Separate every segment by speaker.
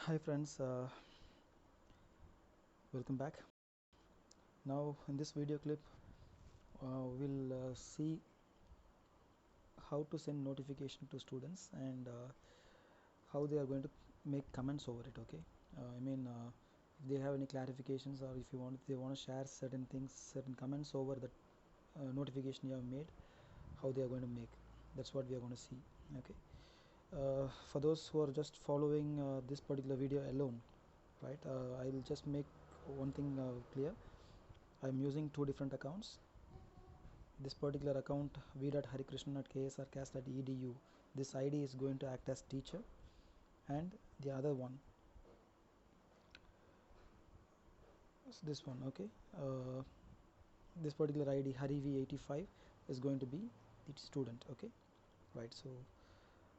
Speaker 1: Hi friends, welcome back. Now in this video clip we'll see how to send notification to students and how they are going to make comments over it. Okay, if they have any clarifications, or if they want to share certain things, certain comments over that notification you have made, how they are going to make. That's what we are going to see. Okay, for those who are just following this particular video alone, right, I will just make one thing clear. I'm using two different accounts. This particular account v.harikrishnan@ksrcast.edu, this ID is going to act as teacher, and the other one is this one. Okay, this particular ID hariv85 is going to be the student. Okay, right. So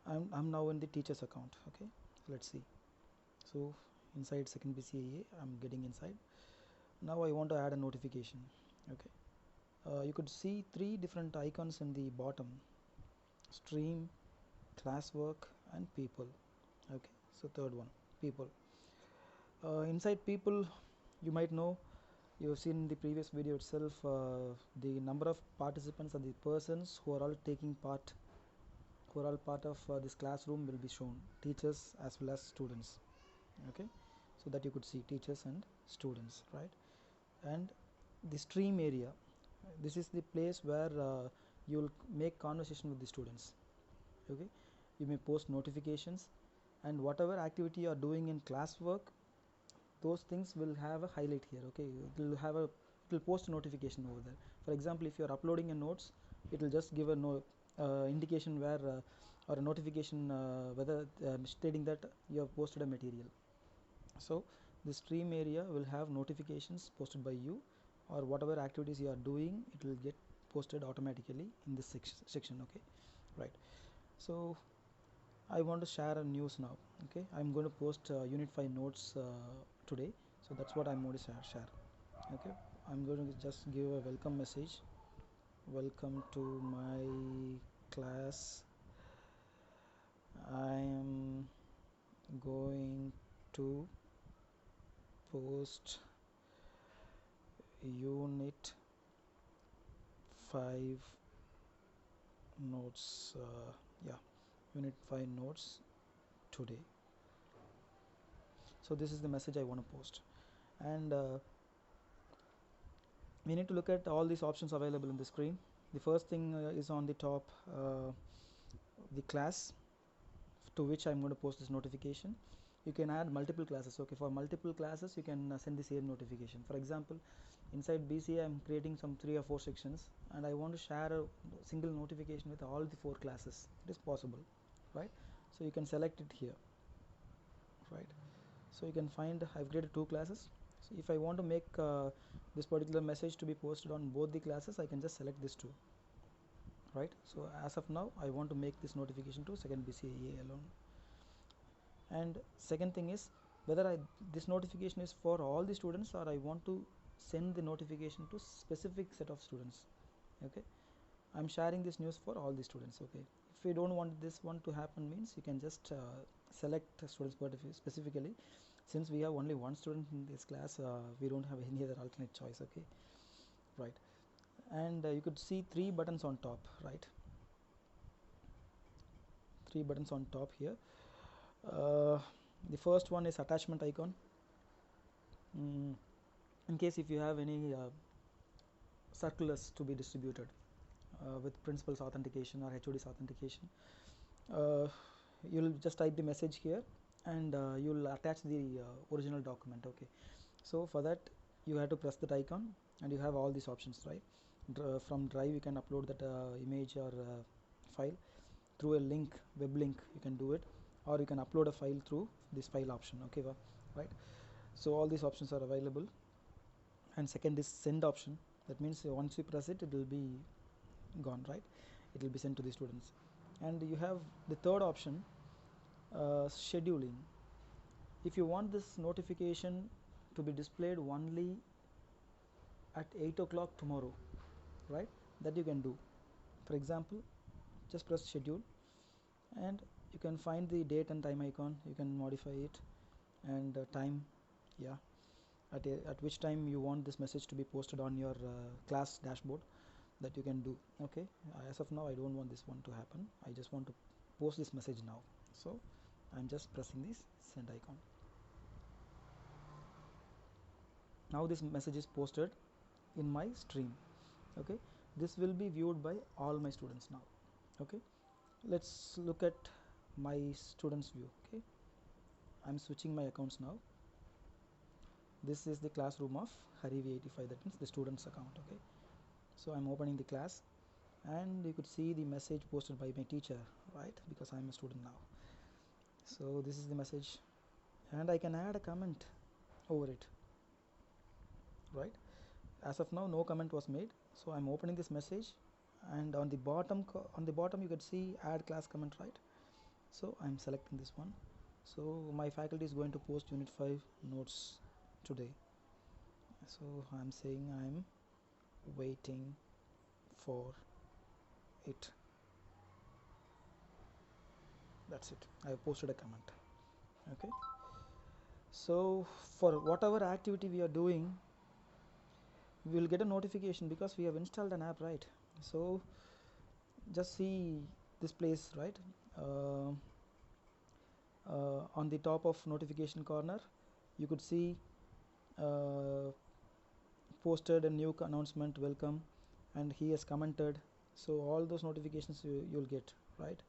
Speaker 1: I'm now in the teacher's account. Okay, let's see. So inside second BCAA, I'm getting inside. Now I want to add a notification. Okay, you could see three different icons in the bottom: stream, classwork, and people. Okay, so third one, people. Inside people, you might know, you've seen in the previous video itself, the number of participants and the persons who are all taking part, who are all part of this classroom will be shown, teachers as well as students. Okay, so that you could see teachers and students, right? And the stream area, this is the place where you'll make conversation with the students. Okay, you may post notifications, and whatever activity you are doing in classwork, those things will have a highlight here. Okay, it will post a notification over there. For example, if you are uploading a notes, it will just give a indication where or a notification whether stating that you have posted a material. So the stream area will have notifications posted by you, or whatever activities you are doing, it will get posted automatically in this section. Okay, right. So I want to share a news now. Okay, I'm going to post unit 5 notes today, so that's what I'm going to share. Okay, I'm going to just give a welcome message. Welcome to my class. I am going to post unit 5 notes, unit 5 notes today. So this is the message I want to post, and we need to look at all these options available in the screen. The first thing is on the top, the class to which I'm going to post this notification. You can add multiple classes. Okay, for multiple classes you can send the same notification. For example, inside BCA I'm creating some 3 or 4 sections, and I want to share a single notification with all the 4 classes. It is possible, right? So you can select it here, right? So you can find I've created 2 classes. So if I want to make this particular message to be posted on both the classes, I can just select this 2, right? So as of now I want to make this notification to second BCA alone. And second thing is whether this notification is for all the students, or I want to send the notification to specific set of students. Okay, I'm sharing this news for all the students. Okay, if you don't want this one to happen, means you can just select students specifically. Since we have only one student in this class, we don't have any other alternate choice. Okay, right. And you could see 3 buttons on top, right? 3 buttons on top here. The first one is attachment icon. In case if you have any circulars to be distributed with principal's authentication or HOD's authentication, you'll just type the message here, and you'll attach the original document. Okay, so for that you have to press that icon, and you have all these options, right? From drive you can upload that image or file through a link, web link, you can do it, or you can upload a file through this file option. Okay, right? So all these options are available. And second is send option. That means once you press it, it will be gone, right? It will be sent to the students. And you have the third option, scheduling. If you want this notification to be displayed only at 8 o'clock tomorrow, right, that you can do. For example, just press schedule, and you can find the date and time icon. You can modify it, and time, yeah, at which time you want this message to be posted on your class dashboard, that you can do. Okay, as of now I don't want this one to happen. I just want to post this message now, so I'm just pressing this send icon. Now this message is posted in my stream. Okay, this will be viewed by all my students now. Okay, let's look at my students view. Okay, I'm switching my accounts now. This is the classroom of Harivi85, that means the students account. Okay, so I'm opening the class, and you could see the message posted by my teacher, right, because I'm a student now. So this is the message, and I can add a comment over it, right. As of now no comment was made, so I'm opening this message, and on the bottom you could see add class comment, right. So I'm selecting this one. So my faculty is going to post unit 5 notes today, so I'm saying I'm waiting for it. That's it, I have posted a comment. Okay, so for whatever activity we are doing, we will get a notification because we have installed an app, right. So just see this place, right. On the top of notification corner you could see posted a new announcement, welcome, and he has commented. So all those notifications you'll get, right.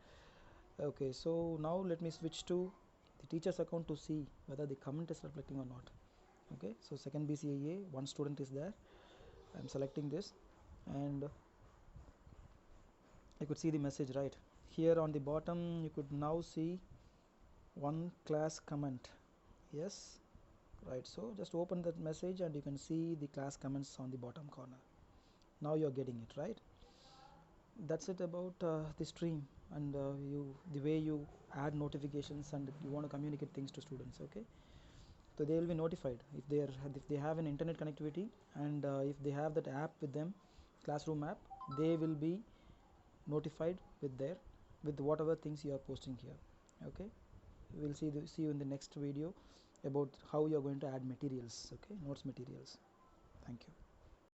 Speaker 1: Okay, so now let me switch to the teacher's account to see whether the comment is reflecting or not. Okay, so second BCAA, one student is there. I'm selecting this, and you could see the message, right. Here on the bottom you could now see one class comment. Yes, right. So just open that message and you can see the class comments on the bottom corner. Now you're getting it, right. That's it about the stream, and the way you add notifications and you want to communicate things to students. Okay, so they will be notified if they have an internet connectivity, and if they have that app with them, classroom app, they will be notified with whatever things you are posting here. Okay, we'll see you in the next video about how you are going to add materials. Okay, notes materials. Thank you.